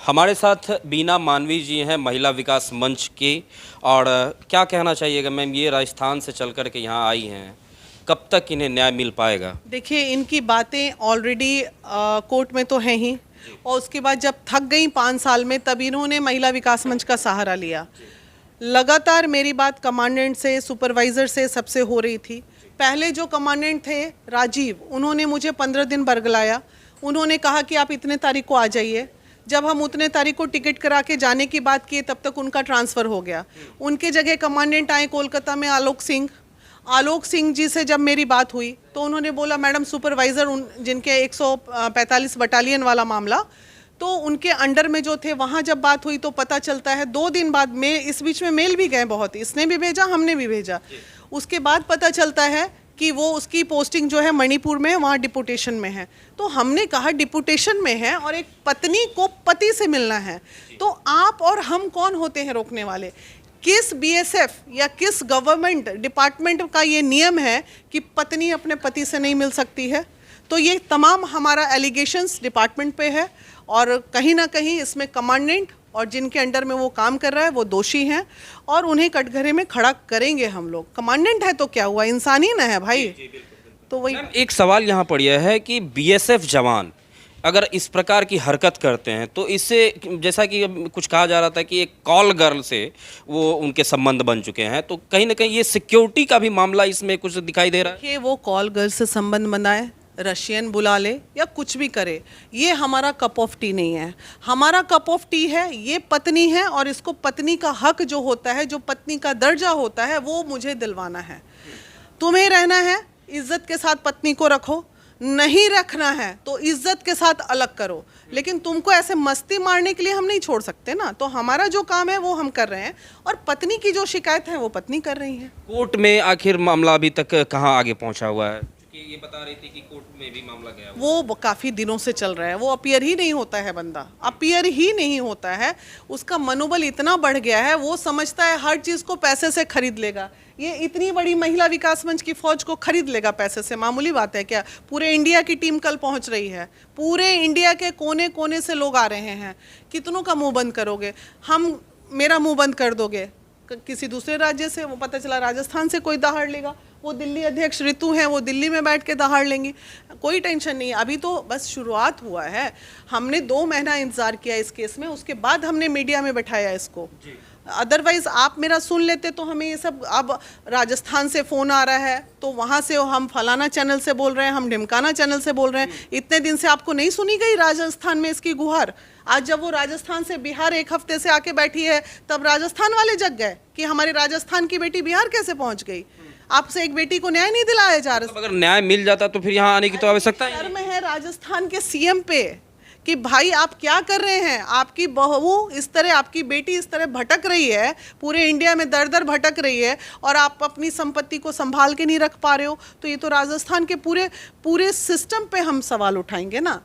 हमारे साथ बीना मानवी जी हैं, महिला विकास मंच की। और क्या कहना चाहिएगा मैम, ये राजस्थान से चल कर के यहाँ आई हैं, कब तक इन्हें न्याय मिल पाएगा? देखिए, इनकी बातें ऑलरेडी कोर्ट में तो हैं ही, और उसके बाद जब थक गई 5 साल में, तब इन्होंने महिला विकास मंच का सहारा लिया। लगातार मेरी बात कमांडेंट से, सुपरवाइज़र से, सबसे हो रही थी। पहले जो कमांडेंट थे राजीव, उन्होंने मुझे 15 दिन बरगलाया। उन्होंने कहा कि आप इतने तारीख को आ जाइए। जब हम उतने तारीख को टिकट करा के जाने की बात किए, तब तक उनका ट्रांसफ़र हो गया। उनके जगह कमांडेंट आए कोलकाता में, आलोक सिंह जी से जब मेरी बात हुई तो उन्होंने बोला, मैडम सुपरवाइज़र जिनके 145 बटालियन वाला मामला, तो उनके अंडर में जो थे, वहाँ जब बात हुई तो पता चलता है 2 दिन बाद में, इस बीच में मेल भी गए बहुत, इसने भी भेजा, हमने भी भेजा। उसके बाद पता चलता है कि वो उसकी पोस्टिंग जो है मणिपुर में है, वहाँ डिपुटेशन में है। तो हमने कहा डिपुटेशन में है और एक पत्नी को पति से मिलना है, तो आप और हम कौन होते हैं रोकने वाले? किस बीएसएफ या किस गवर्नमेंट डिपार्टमेंट का ये नियम है कि पत्नी अपने पति से नहीं मिल सकती है? तो ये तमाम हमारा एलिगेशंस डिपार्टमेंट पे है, और कहीं ना कहीं इसमें कमांडेंट और जिनके अंडर में वो काम कर रहा है वो दोषी हैं, और उन्हें कटघरे में खड़ा करेंगे हम लोग। कमांडेंट है तो क्या हुआ, इंसान ही ना है भाई। तो वही एक सवाल यहाँ पर यह है कि बीएसएफ जवान अगर इस प्रकार की हरकत करते हैं तो इससे, जैसा कि कुछ कहा जा रहा था कि एक कॉल गर्ल से वो उनके संबंध बन चुके हैं, तो कहीं ना कहीं ये सिक्योरिटी का भी मामला इसमें कुछ दिखाई दे रहा है कि वो कॉल गर्ल से संबंध बनाए, रशियन बुला ले या कुछ भी करे, ये हमारा कप ऑफ टी नहीं है। हमारा कप ऑफ टी है, ये पत्नी है, और इसको पत्नी का हक जो होता है, जो पत्नी का दर्जा होता है, वो मुझे दिलवाना है। तुम्हें रहना है इज्जत के साथ, पत्नी को रखो, नहीं रखना है तो इज्जत के साथ अलग करो, लेकिन तुमको ऐसे मस्ती मारने के लिए हम नहीं छोड़ सकते ना। तो हमारा जो काम है वो हम कर रहे हैं, और पत्नी की जो शिकायत है वो पत्नी कर रही है। कोर्ट में आखिर मामला अभी तक कहाँ आगे पहुँचा हुआ है? क्योंकि ये बता रही थी कि कोर्ट में भी मामला गया हुआ। वो काफ़ी दिनों से चल रहा है, वो अपीयर ही नहीं होता है, बंदा अपीयर ही नहीं होता है। उसका मनोबल इतना बढ़ गया है, वो समझता है हर चीज़ को पैसे से खरीद लेगा। ये इतनी बड़ी महिला विकास मंच की फौज को खरीद लेगा पैसे से, मामूली बात है क्या? पूरे इंडिया की टीम कल पहुंच रही है, पूरे इंडिया के कोने कोने से लोग आ रहे हैं। कितनों का मुंह बंद करोगे? मेरा मुंह बंद कर दोगे, किसी दूसरे राज्य से, वो पता चला राजस्थान से कोई दहाड़ लेगा, वो दिल्ली अध्यक्ष ऋतु हैं, वो दिल्ली में बैठ के दहाड़ लेंगी। कोई टेंशन नहीं, अभी तो बस शुरुआत हुआ है। हमने 2 महीना इंतजार किया इस केस में, उसके बाद हमने मीडिया में बैठाया इसको। अदरवाइज आप मेरा सुन लेते तो हमें ये सब, अब राजस्थान से फ़ोन आ रहा है तो वहाँ से हम फलाना चैनल से बोल रहे हैं, हम ढिमकाना चैनल से बोल रहे हैं। इतने दिन से आपको नहीं सुनी गई राजस्थान में इसकी गुहार? आज जब वो राजस्थान से बिहार 1 हफ्ते से आके बैठी है, तब राजस्थान वाले जग गए कि हमारे राजस्थान की बेटी बिहार कैसे पहुँच गई। आपसे एक बेटी को न्याय नहीं दिलाया जा रहा। अगर न्याय मिल जाता तो फिर यहाँ आने की तो आवश्यकता ही नहीं है राजस्थान के सीएम पे कि भाई आप क्या कर रहे हैं? आपकी बहू इस तरह, आपकी बेटी इस तरह भटक रही है, पूरे इंडिया में दर दर भटक रही है, और आप अपनी संपत्ति को संभाल के नहीं रख पा रहे हो। तो ये तो राजस्थान के पूरे सिस्टम पे हम सवाल उठाएंगे ना।